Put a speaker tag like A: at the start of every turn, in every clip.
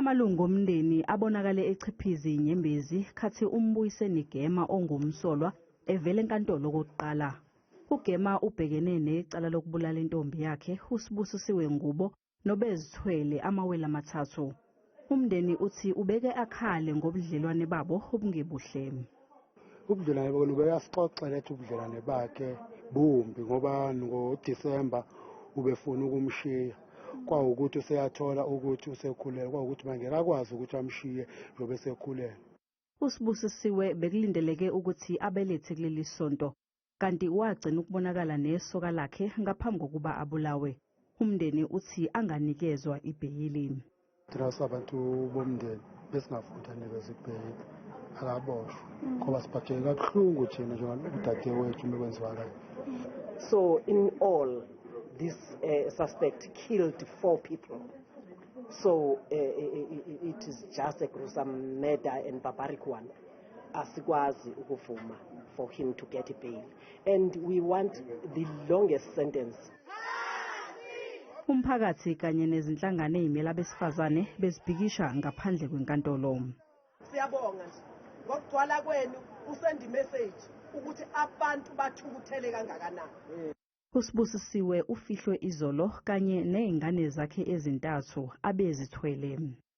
A: Amalungu omndeni abonakale echiphiza inyembezi khathi umbuyiseni Gema ongumsolwa evela enkantolo okokuqala. UGema ubhekene necala lokubulala intombi yakhe uSibusisiwe Ngubo nobezithwele amawele amathathu. Umndeni uthi ubeke akhale ngobudlelwane babo obungebuhle.
B: Ubudlelwane babo buyasixoxela ethi ubudlelwane bakhe bumbi ngoba ngoDisemba ubefuna ukumshiya. Kwawukuthi useyathola ukuthi usekhulelwe, kwawukuthi manje akakwazi ukuthi amshiye njobe esekhulelwe.
A: uSibusisiwe bekulindeleke ukuthi abelethe kuleli sonto, kanti wagcina ukubonakala nesoka lakhe ngaphambi kokuba abulawe. Umndeni uthi anganikezwa ibheyili.
B: Thina sabantu bomndeni besingafunda nikeza ibheyili akaboshwe ngoba siphatheke kabuhlungu thina njengabadadewethu mekwenziwa kanje.
C: So in all, this suspect killed 4 people. So it is just a gruesome murder and barbaric one. Asikwazi ukuvuma for him to get a bail. And we want the longest sentence.
A: Umphakathi kanye nezinhlangano ezimela abesifazane bezibhikisha ngaphandle kwenkantolo.
D: Siyabonga nje ngokugcwala kwenu usend message ukuthi abantu bathukuthele kangakanani.
A: uSibusisiwe ufihlwe izolo kanye nezingane zakhe ezintathu abezithwele.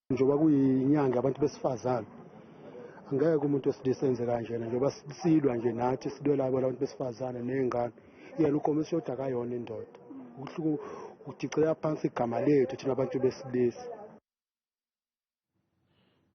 B: Njoba kuyinyanga abantu besifazane angeke umuntu wesilisa enze kanjena njoba silwa nje nathi sidwela abantu besifazane nezingane. Yena ukomisa yodwa akayona indoda. Uhluku uticela phansi igama lethu thina abantu besilisa.